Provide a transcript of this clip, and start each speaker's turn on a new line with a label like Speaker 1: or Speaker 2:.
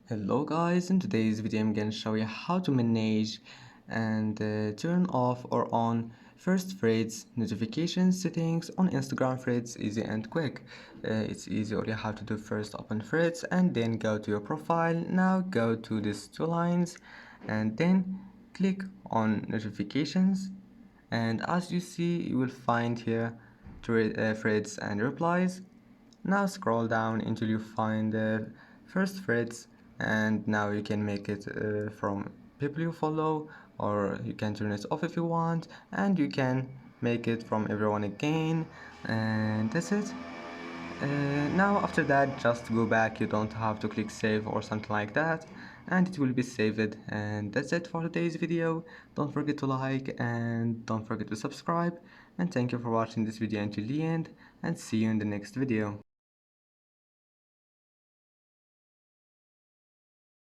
Speaker 1: Hello guys, in today's video I'm going to show you how to manage and turn off or on first threads notification settings on Instagram threads. Easy and quick. It's easy. All you have to do first, open threads and then go to your profile. Now go to these two lines and then click on notifications, and as you see you will find here threads and replies. Now scroll down until you find the first threads, and now you can make it from people you follow, or you can turn it off if you want, and you can make it from everyone again, and that's it. Now after that just go back. You don't have to click save or something like that, and it will be saved. And that's it for today's video. Don't forget to like and don't forget to subscribe, and thank you for watching this video until the end, and see you in the next video.